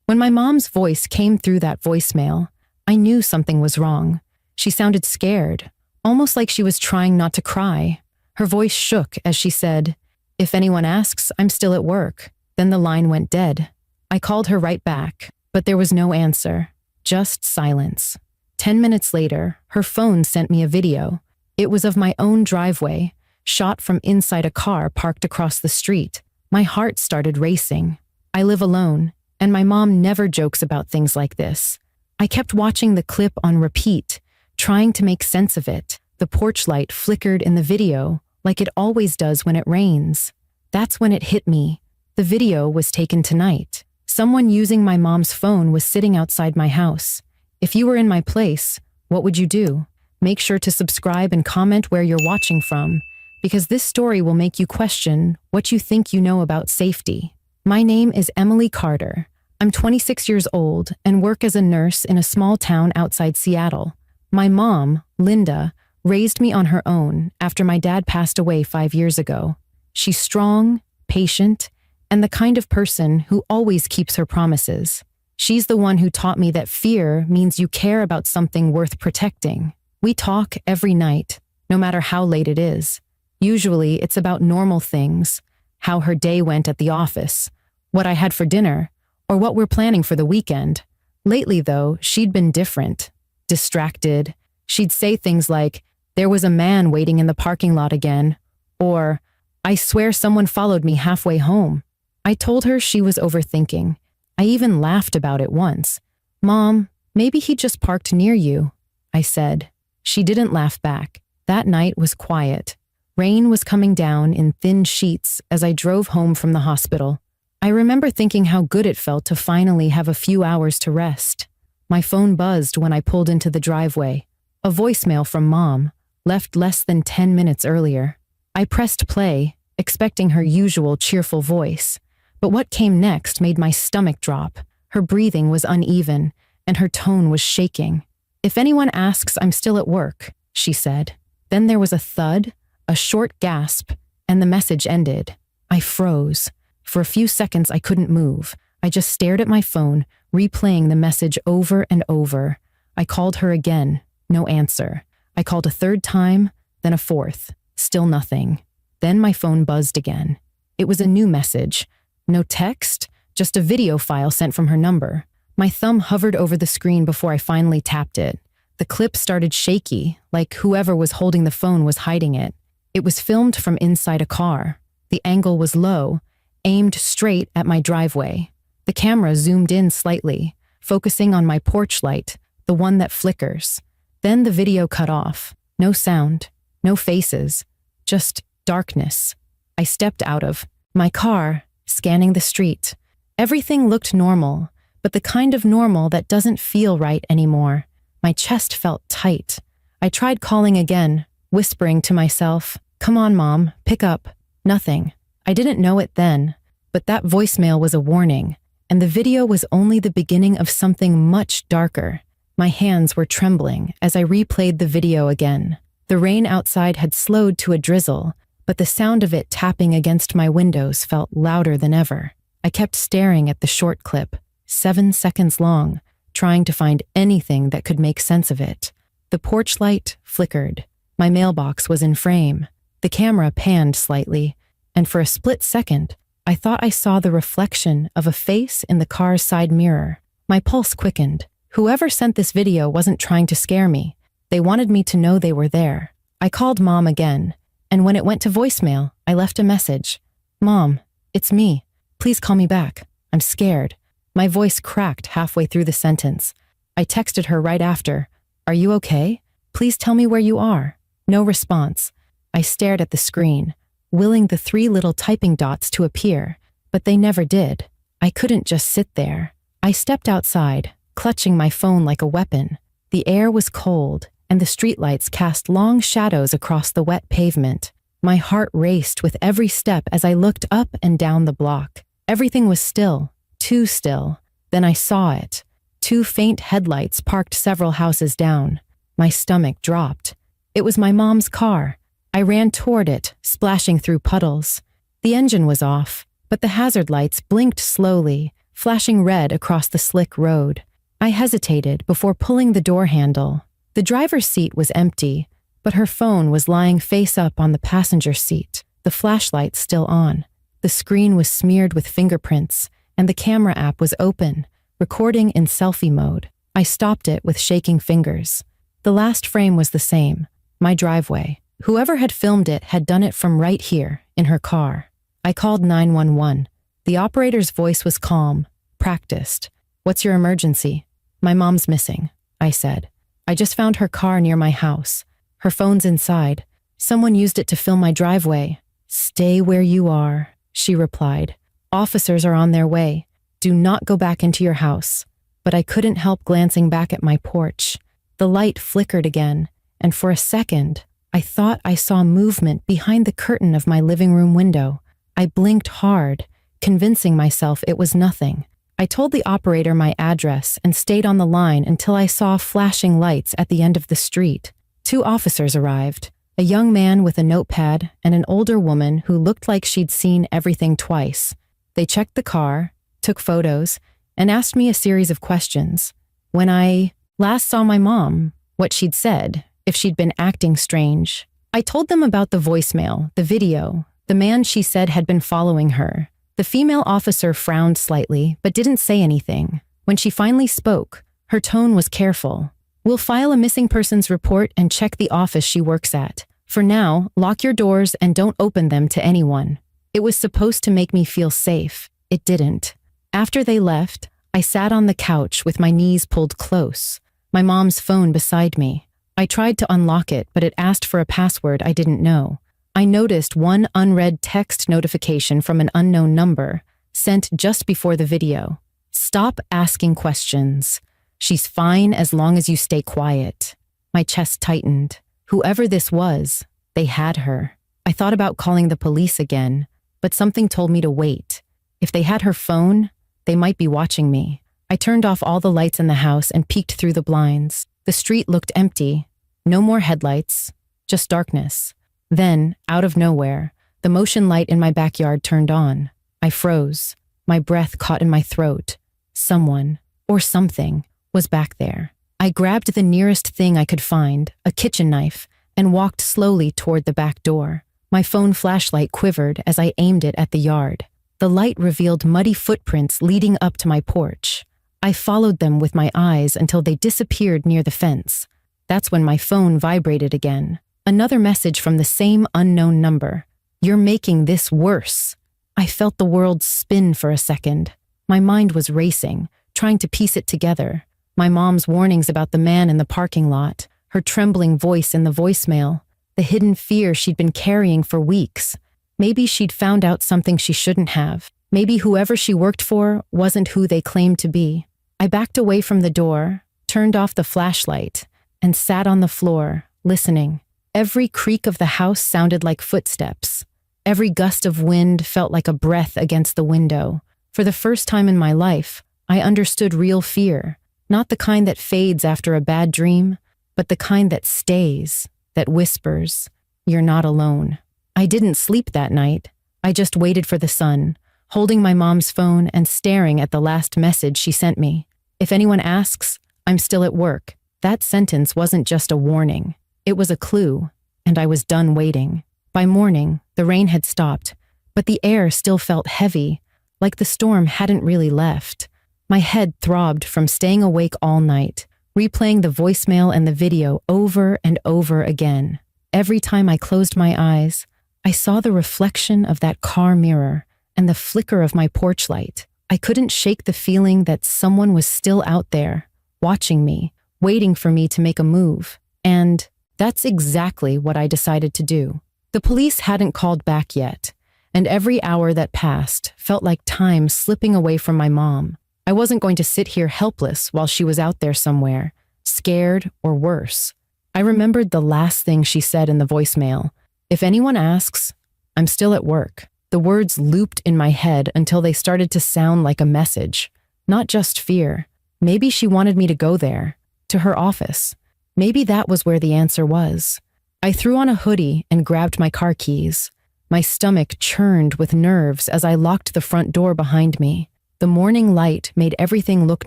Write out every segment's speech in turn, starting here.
When my mom's voice came through that voicemail, I knew something was wrong. She sounded scared, almost like she was trying not to cry. Her voice shook as she said, "If anyone asks, I'm still at work." Then the line went dead. I called her right back, but there was no answer, just silence. 10 minutes later, her phone sent me a video. It was of my own driveway, shot from inside a car parked across the street. My heart started racing. I live alone, and my mom never jokes about things like this. I kept watching the clip on repeat, trying to make sense of it. The porch light flickered in the video, like it always does when it rains. That's when it hit me. The video was taken tonight. Someone using my mom's phone was sitting outside my house. If you were in my place, what would you do? Make sure to subscribe and comment where you're watching from, because this story will make you question what you think you know about safety. My name is Emily Carter. I'm 26 years old and work as a nurse in a small town outside Seattle. My mom, Linda, raised me on her own after my dad passed away 5 years ago. She's strong, patient, and the kind of person who always keeps her promises. She's the one who taught me that fear means you care about something worth protecting. We talk every night, no matter how late it is. Usually, it's about normal things, how her day went at the office, what I had for dinner, or what we're planning for the weekend. Lately, though, she'd been different, distracted. She'd say things like, "There was a man waiting in the parking lot again," or, "I swear someone followed me halfway home." I told her she was overthinking. I even laughed about it once. "Mom, maybe he just parked near you," I said. She didn't laugh back. That night was quiet. Rain was coming down in thin sheets as I drove home from the hospital. I remember thinking how good it felt to finally have a few hours to rest. My phone buzzed when I pulled into the driveway. A voicemail from Mom, left less than 10 minutes earlier. I pressed play, expecting her usual cheerful voice. But what came next made my stomach drop. Her breathing was uneven, and her tone was shaking. "If anyone asks, I'm still at work," she said. Then there was a thud, a short gasp, and the message ended. I froze. For a few seconds, I couldn't move. I just stared at my phone, replaying the message over and over. I called her again. No answer. I called a third time, then a fourth. Still nothing. Then my phone buzzed again. It was a new message. No text, just a video file sent from her number. My thumb hovered over the screen before I finally tapped it. The clip started shaky, like whoever was holding the phone was hiding it. It was filmed from inside a car. The angle was low, aimed straight at my driveway. The camera zoomed in slightly, focusing on my porch light, the one that flickers. Then the video cut off. No sound, no faces, just darkness. I stepped out of my car, scanning the street. Everything looked normal, but the kind of normal that doesn't feel right anymore. My chest felt tight. I tried calling again, whispering to myself, "Come on, Mom, pick up." Nothing. I didn't know it then, but that voicemail was a warning, and the video was only the beginning of something much darker. My hands were trembling as I replayed the video again. The rain outside had slowed to a drizzle, but the sound of it tapping against my windows felt louder than ever. I kept staring at the short clip, 7 seconds long, trying to find anything that could make sense of it. The porch light flickered. My mailbox was in frame. The camera panned slightly, and for a split second, I thought I saw the reflection of a face in the car's side mirror. My pulse quickened. Whoever sent this video wasn't trying to scare me. They wanted me to know they were there. I called Mom again, and when it went to voicemail, I left a message. "Mom, it's me. Please call me back. I'm scared." My voice cracked halfway through the sentence. I texted her right after. "Are you okay? Please tell me where you are." No response. I stared at the screen, willing the 3 little typing dots to appear, but they never did. I couldn't just sit there. I stepped outside, clutching my phone like a weapon. The air was cold, and the streetlights cast long shadows across the wet pavement. My heart raced with every step as I looked up and down the block. Everything was still, too still. Then I saw it. 2 faint headlights parked several houses down. My stomach dropped. It was my mom's car. I ran toward it, splashing through puddles. The engine was off, but the hazard lights blinked slowly, flashing red across the slick road. I hesitated before pulling the door handle. The driver's seat was empty, but her phone was lying face up on the passenger seat, the flashlight still on. The screen was smeared with fingerprints, and the camera app was open, recording in selfie mode. I stopped it with shaking fingers. The last frame was the same, my driveway. Whoever had filmed it had done it from right here, in her car. I called 911. The operator's voice was calm, practiced. "What's your emergency?" "My mom's missing," I said. "I just found her car near my house. Her phone's inside. Someone used it to film my driveway." "Stay where you are," she replied. "Officers are on their way. Do not go back into your house." But I couldn't help glancing back at my porch. The light flickered again, and for a second, I thought I saw movement behind the curtain of my living room window. I blinked hard, convincing myself it was nothing. I told the operator my address and stayed on the line until I saw flashing lights at the end of the street. 2 officers arrived, a young man with a notepad and an older woman who looked like she'd seen everything twice. They checked the car, took photos, and asked me a series of questions. When I last saw my mom, what she'd said, if she'd been acting strange. I told them about the voicemail, the video, the man she said had been following her. The female officer frowned slightly, but didn't say anything. When she finally spoke, her tone was careful. "We'll file a missing persons report and check the office she works at. For now, lock your doors and don't open them to anyone." It was supposed to make me feel safe. It didn't. After they left, I sat on the couch with my knees pulled close, my mom's phone beside me. I tried to unlock it, but it asked for a password I didn't know. I noticed one unread text notification from an unknown number, sent just before the video. "Stop asking questions. She's fine as long as you stay quiet." My chest tightened. Whoever this was, they had her. I thought about calling the police again, but something told me to wait. If they had her phone, they might be watching me. I turned off all the lights in the house and peeked through the blinds. The street looked empty. No more headlights, just darkness. Then, out of nowhere, the motion light in my backyard turned on. I froze. My breath caught in my throat. Someone, or something, was back there. I grabbed the nearest thing I could find, a kitchen knife, and walked slowly toward the back door. My phone flashlight quivered as I aimed it at the yard. The light revealed muddy footprints leading up to my porch. I followed them with my eyes until they disappeared near the fence. That's when my phone vibrated again. Another message from the same unknown number. "You're making this worse." I felt the world spin for a second. My mind was racing, trying to piece it together. My mom's warnings about the man in the parking lot, her trembling voice in the voicemail, the hidden fear she'd been carrying for weeks. Maybe she'd found out something she shouldn't have. Maybe whoever she worked for wasn't who they claimed to be. I backed away from the door, turned off the flashlight, and sat on the floor, listening. Every creak of the house sounded like footsteps. Every gust of wind felt like a breath against the window. For the first time in my life, I understood real fear, not the kind that fades after a bad dream, but the kind that stays, that whispers, "You're not alone." I didn't sleep that night. I just waited for the sun, holding my mom's phone and staring at the last message she sent me. "If anyone asks, I'm still at work." That sentence wasn't just a warning. It was a clue, and I was done waiting. By morning, the rain had stopped, but the air still felt heavy, like the storm hadn't really left. My head throbbed from staying awake all night, replaying the voicemail and the video over and over again. Every time I closed my eyes, I saw the reflection of that car mirror and the flicker of my porch light. I couldn't shake the feeling that someone was still out there, watching me, waiting for me to make a move. And that's exactly what I decided to do. The police hadn't called back yet, and every hour that passed felt like time slipping away from my mom. I wasn't going to sit here helpless while she was out there somewhere, scared or worse. I remembered the last thing she said in the voicemail. "If anyone asks, I'm still at work." The words looped in my head until they started to sound like a message, not just fear. Maybe she wanted me to go there, to her office. Maybe that was where the answer was. I threw on a hoodie and grabbed my car keys. My stomach churned with nerves as I locked the front door behind me. The morning light made everything look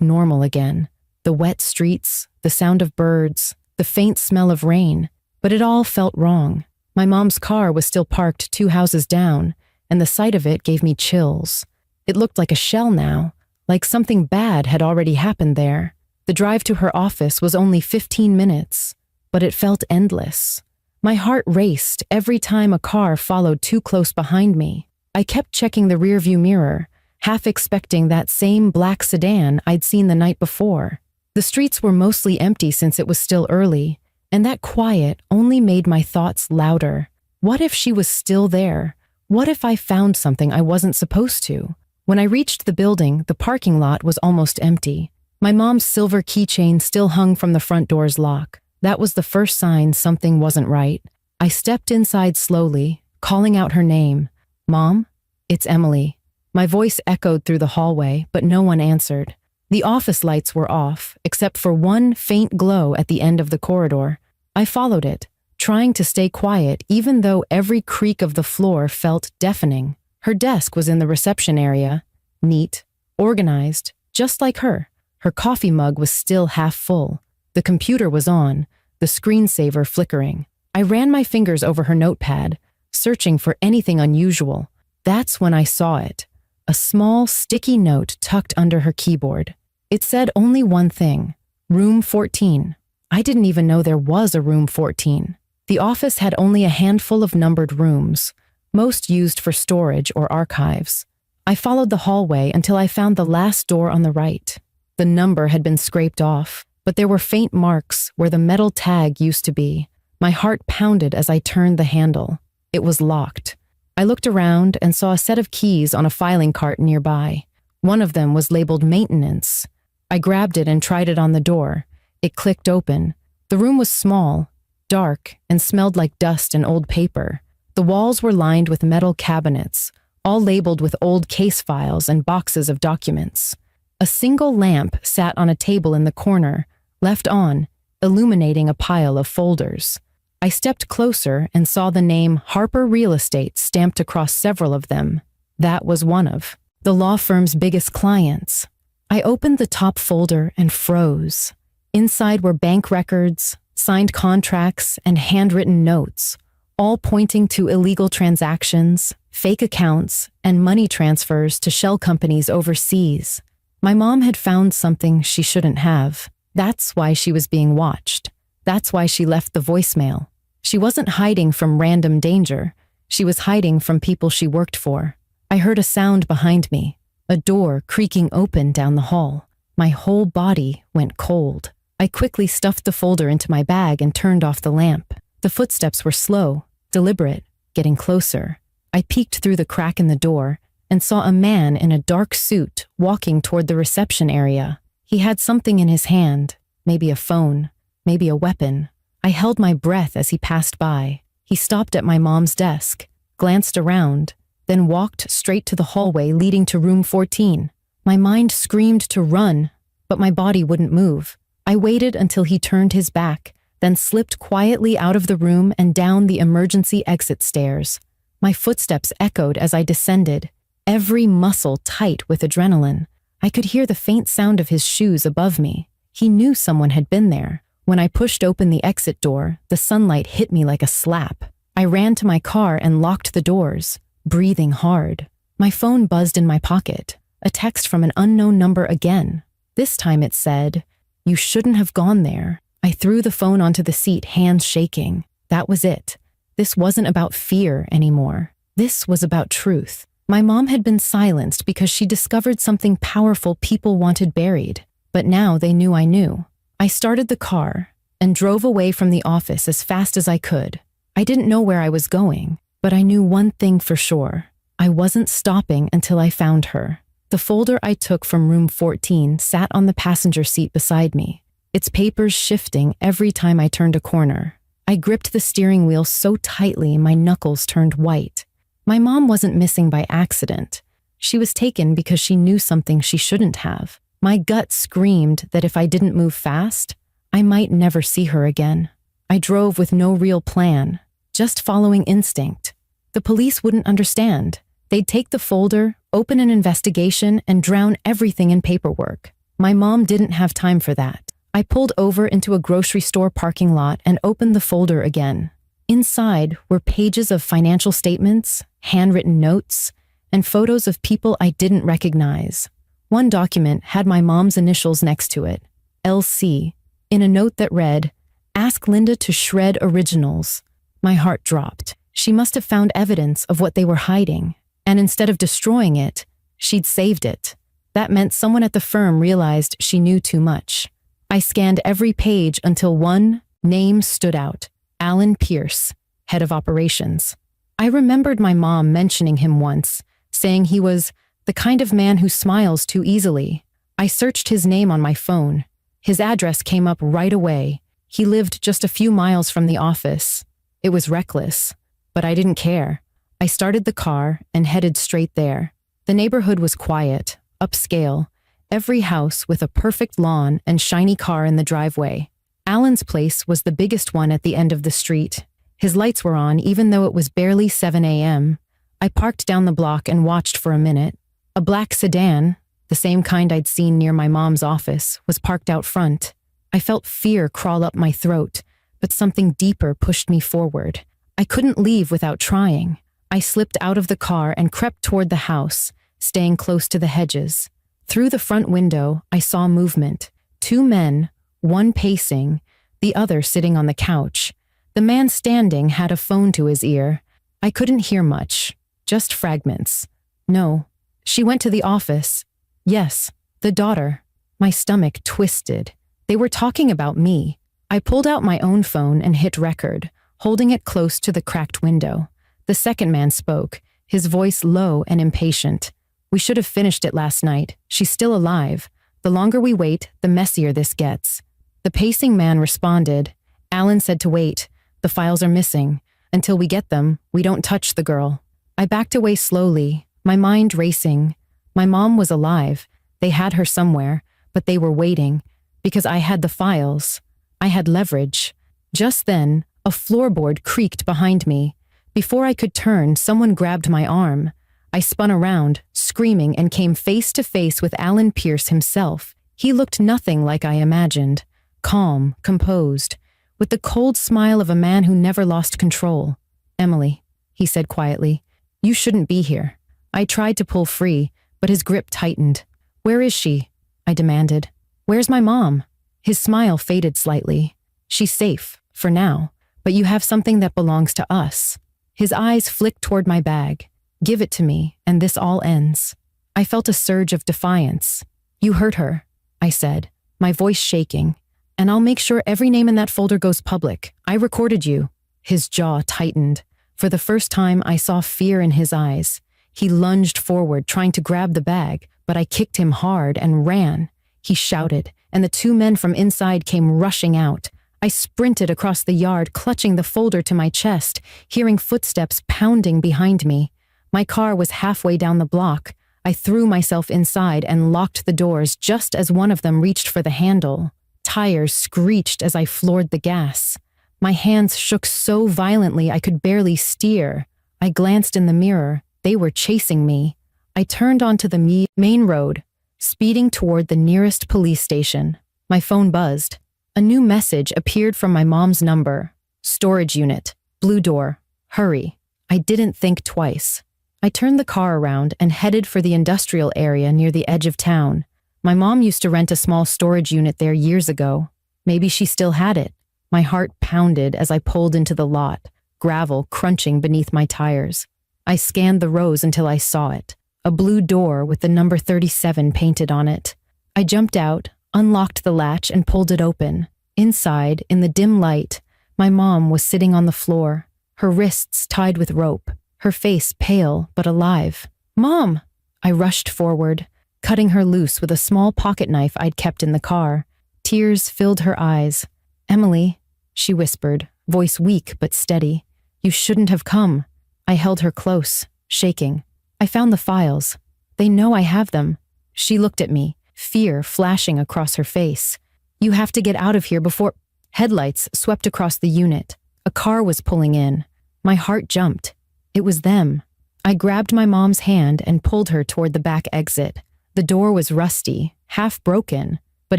normal again. The wet streets, the sound of birds, the faint smell of rain, but it all felt wrong. My mom's car was still parked 2 houses down, and the sight of it gave me chills. It looked like a shell now, like something bad had already happened there. The drive to her office was only 15 minutes, but it felt endless. My heart raced every time a car followed too close behind me. I kept checking the rearview mirror, half expecting that same black sedan I'd seen the night before. The streets were mostly empty since it was still early, and that quiet only made my thoughts louder. What if she was still there? What if I found something I wasn't supposed to? When I reached the building, the parking lot was almost empty. My mom's silver keychain still hung from the front door's lock. That was the first sign something wasn't right. I stepped inside slowly, calling out her name. "Mom? It's Emily." My voice echoed through the hallway, but no one answered. The office lights were off, except for one faint glow at the end of the corridor. I followed it, trying to stay quiet even though every creak of the floor felt deafening. Her desk was in the reception area, neat, organized, just like her. Her coffee mug was still half full. The computer was on, the screensaver flickering. I ran my fingers over her notepad, searching for anything unusual. That's when I saw it. A small, sticky note tucked under her keyboard. It said only one thing: Room 14. I didn't even know there was a Room 14. The office had only a handful of numbered rooms, most used for storage or archives. I followed the hallway until I found the last door on the right. The number had been scraped off, but there were faint marks where the metal tag used to be. My heart pounded as I turned the handle. It was locked. I looked around and saw a set of keys on a filing cart nearby. One of them was labeled maintenance. I grabbed it and tried it on the door. It clicked open. The room was small, dark, and smelled like dust and old paper. The walls were lined with metal cabinets, all labeled with old case files and boxes of documents. A single lamp sat on a table in the corner, left on, illuminating a pile of folders. I stepped closer and saw the name Harper Real Estate stamped across several of them. That was one of the law firm's biggest clients. I opened the top folder and froze. Inside were bank records, signed contracts, and handwritten notes, all pointing to illegal transactions, fake accounts, and money transfers to shell companies overseas. My mom had found something she shouldn't have. That's why she was being watched. That's why she left the voicemail. She wasn't hiding from random danger. She was hiding from people she worked for. I heard a sound behind me, a door creaking open down the hall. My whole body went cold. I quickly stuffed the folder into my bag and turned off the lamp. The footsteps were slow, deliberate, getting closer. I peeked through the crack in the door and saw a man in a dark suit walking toward the reception area. He had something in his hand, maybe a phone, maybe a weapon. I held my breath as he passed by. He stopped at my mom's desk, glanced around, then walked straight to the hallway leading to room 14. My mind screamed to run, but my body wouldn't move. I waited until he turned his back, then slipped quietly out of the room and down the emergency exit stairs. My footsteps echoed as I descended, every muscle tight with adrenaline. I could hear the faint sound of his shoes above me. He knew someone had been there. When I pushed open the exit door, the sunlight hit me like a slap. I ran to my car and locked the doors, breathing hard. My phone buzzed in my pocket. A text from an unknown number again. This time it said, "You shouldn't have gone there." I threw the phone onto the seat, hands shaking. That was it. This wasn't about fear anymore. This was about truth. My mom had been silenced because she discovered something powerful people wanted buried. But now they knew I knew. I started the car and drove away from the office as fast as I could. I didn't know where I was going, but I knew one thing for sure. I wasn't stopping until I found her. The folder I took from room 14 sat on the passenger seat beside me, its papers shifting every time I turned a corner. I gripped the steering wheel so tightly my knuckles turned white. My mom wasn't missing by accident. She was taken because she knew something she shouldn't have. My gut screamed that if I didn't move fast, I might never see her again. I drove with no real plan, just following instinct. The police wouldn't understand. They'd take the folder, open an investigation, and drown everything in paperwork. My mom didn't have time for that. I pulled over into a grocery store parking lot and opened the folder again. Inside were pages of financial statements, handwritten notes, and photos of people I didn't recognize. One document had my mom's initials next to it, LC, in a note that read, "Ask Linda to shred originals." My heart dropped. She must have found evidence of what they were hiding, and instead of destroying it, she'd saved it. That meant someone at the firm realized she knew too much. I scanned every page until one name stood out, Alan Pierce, head of operations. I remembered my mom mentioning him once, saying he was the kind of man who smiles too easily. I searched his name on my phone. His address came up right away. He lived just a few miles from the office. It was reckless, but I didn't care. I started the car and headed straight there. The neighborhood was quiet, upscale, every house with a perfect lawn and shiny car in the driveway. Alan's place was the biggest one at the end of the street. His lights were on even though it was barely 7 a.m. I parked down the block and watched for a minute. A black sedan, the same kind I'd seen near my mom's office, was parked out front. I felt fear crawl up my throat, but something deeper pushed me forward. I couldn't leave without trying. I slipped out of the car and crept toward the house, staying close to the hedges. Through the front window, I saw movement. 2 men, one pacing, the other sitting on the couch. The man standing had a phone to his ear. I couldn't hear much, just fragments. No, she went to the office. Yes, the daughter. My stomach twisted. They were talking about me. I pulled out my own phone and hit record, holding it close to the cracked window. The second man spoke, his voice low and impatient. "We should have finished it last night. She's still alive. The longer we wait, the messier this gets." The pacing man responded. "Alan said to wait. The files are missing. Until we get them, we don't touch the girl." I backed away slowly, my mind racing. My mom was alive. They had her somewhere, but they were waiting. Because I had the files. I had leverage. Just then, a floorboard creaked behind me. Before I could turn, someone grabbed my arm. I spun around, screaming, and came face to face with Alan Pierce himself. He looked nothing like I imagined. Calm, composed, with the cold smile of a man who never lost control. "Emily," he said quietly, "you shouldn't be here." I tried to pull free, but his grip tightened. "Where is she?" I demanded. "Where's my mom?" His smile faded slightly. "She's safe, for now, but you have something that belongs to us." His eyes flicked toward my bag. "Give it to me, and this all ends." I felt a surge of defiance. "You hurt her," I said, my voice shaking. "And I'll make sure every name in that folder goes public. I recorded you." His jaw tightened. For the first time, I saw fear in his eyes. He lunged forward, trying to grab the bag, but I kicked him hard and ran. He shouted, and the 2 men from inside came rushing out. I sprinted across the yard, clutching the folder to my chest, hearing footsteps pounding behind me. My car was halfway down the block. I threw myself inside and locked the doors just as one of them reached for the handle. Tires screeched as I floored the gas. My hands shook so violently I could barely steer. I glanced in the mirror. They were chasing me. I turned onto the main road, speeding toward the nearest police station. My phone buzzed. A new message appeared from my mom's number. "Storage unit. Blue door. Hurry." I didn't think twice. I turned the car around and headed for the industrial area near the edge of town. My mom used to rent a small storage unit there years ago. Maybe she still had it. My heart pounded as I pulled into the lot, gravel crunching beneath my tires. I scanned the rows until I saw it. A blue door with the number 37 painted on it. I jumped out, unlocked the latch, and pulled it open. Inside, in the dim light, my mom was sitting on the floor, her wrists tied with rope, her face pale but alive. "Mom!" I rushed forward, cutting her loose with a small pocket knife I'd kept in the car. Tears filled her eyes. "Emily," she whispered, voice weak but steady. "You shouldn't have come." I held her close, shaking. "I found the files. They know I have them." She looked at me, fear flashing across her face. "You have to get out of here before—" Headlights swept across the unit. A car was pulling in. My heart jumped. It was them. I grabbed my mom's hand and pulled her toward the back exit. The door was rusty, half broken, but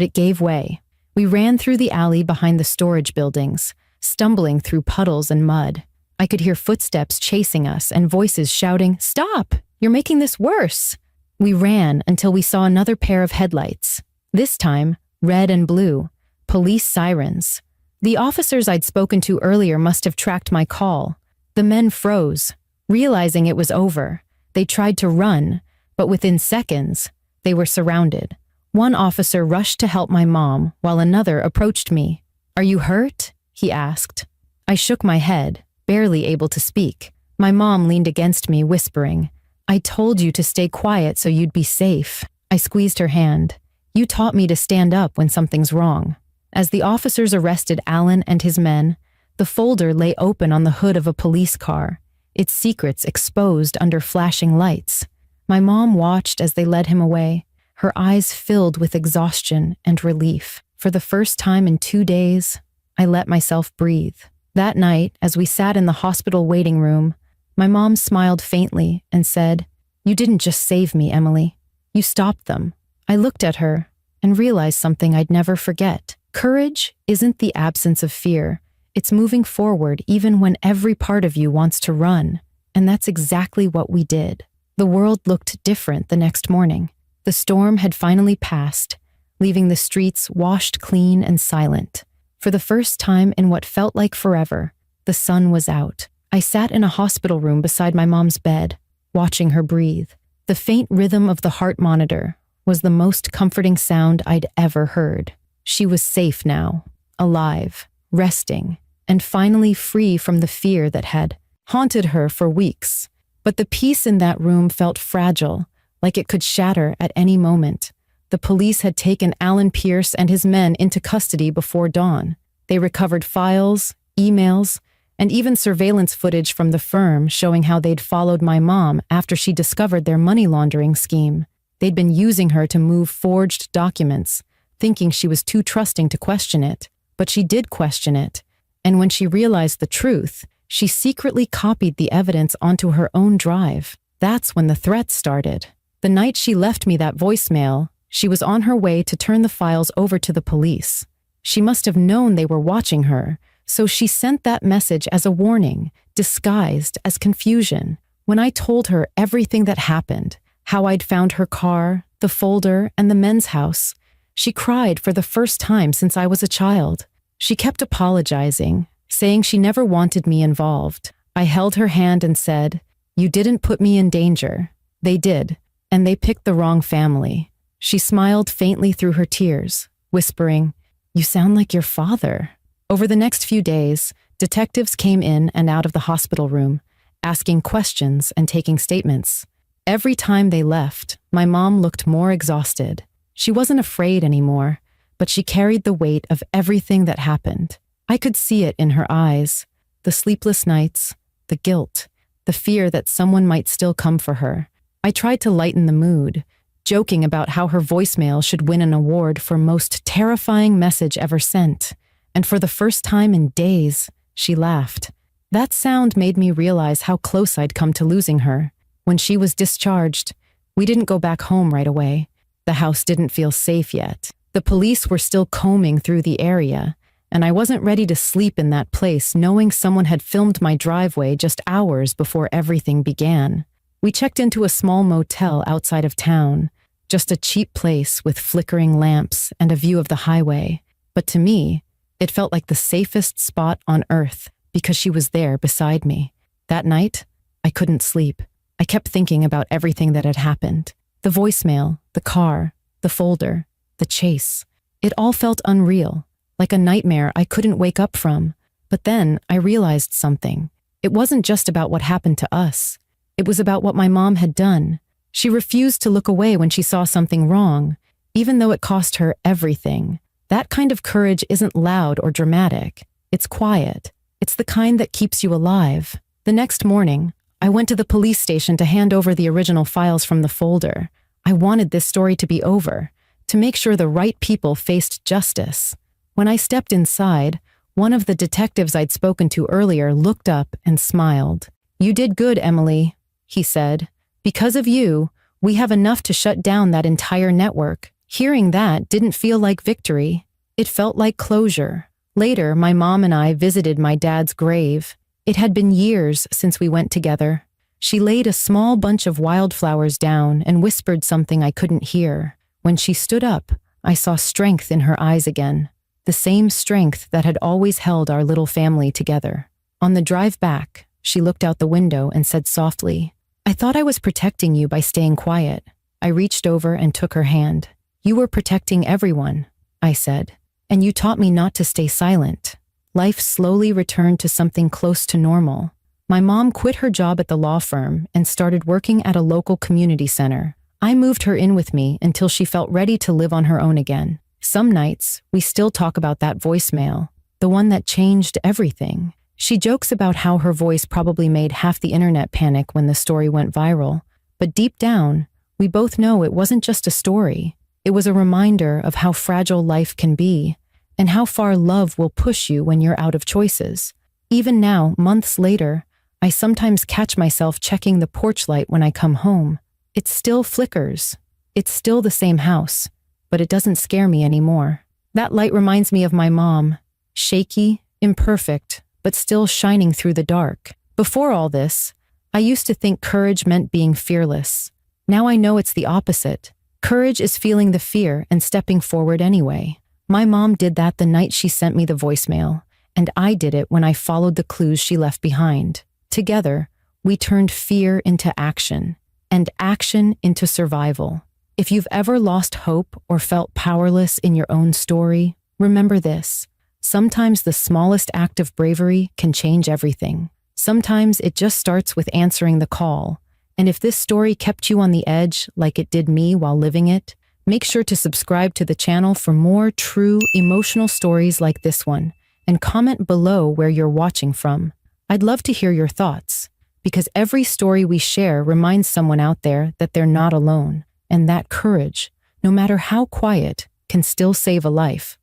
it gave way. We ran through the alley behind the storage buildings, stumbling through puddles and mud. I could hear footsteps chasing us and voices shouting, "Stop! You're making this worse!" We ran until we saw another pair of headlights. This time, red and blue, police sirens. The officers I'd spoken to earlier must have tracked my call. The men froze, realizing it was over. They tried to run, but within seconds, they were surrounded. One officer rushed to help my mom, while another approached me. "Are you hurt?" he asked. I shook my head, barely able to speak. My mom leaned against me, whispering, "I told you to stay quiet so you'd be safe." I squeezed her hand. "You taught me to stand up when something's wrong." As the officers arrested Alan and his men, the folder lay open on the hood of a police car, its secrets exposed under flashing lights. My mom watched as they led him away, her eyes filled with exhaustion and relief. For the first time in 2 days, I let myself breathe. That night, as we sat in the hospital waiting room, my mom smiled faintly and said, "You didn't just save me, Emily. You stopped them." I looked at her and realized something I'd never forget. Courage isn't the absence of fear. It's moving forward even when every part of you wants to run. And that's exactly what we did. The world looked different the next morning. The storm had finally passed, leaving the streets washed clean and silent. For the first time in what felt like forever, the sun was out. I sat in a hospital room beside my mom's bed, watching her breathe. The faint rhythm of the heart monitor was the most comforting sound I'd ever heard. She was safe now, alive, resting, and finally free from the fear that had haunted her for weeks. But the peace in that room felt fragile, like it could shatter at any moment. The police had taken Alan Pierce and his men into custody before dawn. They recovered files, emails, and even surveillance footage from the firm showing how they'd followed my mom after she discovered their money laundering scheme. They'd been using her to move forged documents, thinking she was too trusting to question it. But she did question it, and when she realized the truth, she secretly copied the evidence onto her own drive. That's when the threats started. The night she left me that voicemail, she was on her way to turn the files over to the police. She must have known they were watching her, so she sent that message as a warning, disguised as confusion. When I told her everything that happened, how I'd found her car, the folder, and the men's house, she cried for the first time since I was a child. She kept apologizing, saying she never wanted me involved. I held her hand and said, "You didn't put me in danger." They did, and they picked the wrong family. She smiled faintly through her tears, whispering, "You sound like your father." Over the next few days, detectives came in and out of the hospital room, asking questions and taking statements. Every time they left, my mom looked more exhausted. She wasn't afraid anymore, but she carried the weight of everything that happened. I could see it in her eyes, the sleepless nights, the guilt, the fear that someone might still come for her. I tried to lighten the mood, joking about how her voicemail should win an award for most terrifying message ever sent. And for the first time in days, she laughed. That sound made me realize how close I'd come to losing her. When she was discharged, we didn't go back home right away. The house didn't feel safe yet. The police were still combing through the area, and I wasn't ready to sleep in that place knowing someone had filmed my driveway just hours before everything began. We checked into a small motel outside of town, just a cheap place with flickering lamps and a view of the highway. But to me, it felt like the safest spot on earth because she was there beside me. That night, I couldn't sleep. I kept thinking about everything that had happened. The voicemail, the car, the folder, the chase. It all felt unreal, like a nightmare I couldn't wake up from. But then I realized something. It wasn't just about what happened to us. It was about what my mom had done. She refused to look away when she saw something wrong, even though it cost her everything. That kind of courage isn't loud or dramatic. It's quiet. It's the kind that keeps you alive. The next morning, I went to the police station to hand over the original files from the folder. I wanted this story to be over, to make sure the right people faced justice. When I stepped inside, one of the detectives I'd spoken to earlier looked up and smiled. "You did good, Emily," he said. Because of you, we have enough to shut down that entire network. Hearing that didn't feel like victory. It felt like closure. Later, my mom and I visited my dad's grave. It had been years since we went together. She laid a small bunch of wildflowers down and whispered something I couldn't hear. When she stood up, I saw strength in her eyes again. The same strength that had always held our little family together. On the drive back, she looked out the window and said softly, "I thought I was protecting you by staying quiet." I reached over and took her hand. "You were protecting everyone," I said, "and you taught me not to stay silent." Life slowly returned to something close to normal. My mom quit her job at the law firm and started working at a local community center. I moved her in with me until she felt ready to live on her own again. Some nights, we still talk about that voicemail, the one that changed everything. She jokes about how her voice probably made half the internet panic when the story went viral. But deep down, we both know it wasn't just a story. It was a reminder of how fragile life can be and how far love will push you when you're out of choices. Even now, months later, I sometimes catch myself checking the porch light when I come home. It still flickers. It's still the same house, but it doesn't scare me anymore. That light reminds me of my mom, shaky, imperfect, but still shining through the dark. Before all this, I used to think courage meant being fearless. Now I know it's the opposite. Courage is feeling the fear and stepping forward anyway. My mom did that the night she sent me the voicemail, and I did it when I followed the clues she left behind. Together, we turned fear into action, and action into survival. If you've ever lost hope or felt powerless in your own story, remember this. Sometimes the smallest act of bravery can change everything. Sometimes it just starts with answering the call. And if this story kept you on the edge like it did me while living it, make sure to subscribe to the channel for more true, emotional stories like this one, and comment below where you're watching from. I'd love to hear your thoughts, because every story we share reminds someone out there that they're not alone, and that courage, no matter how quiet, can still save a life.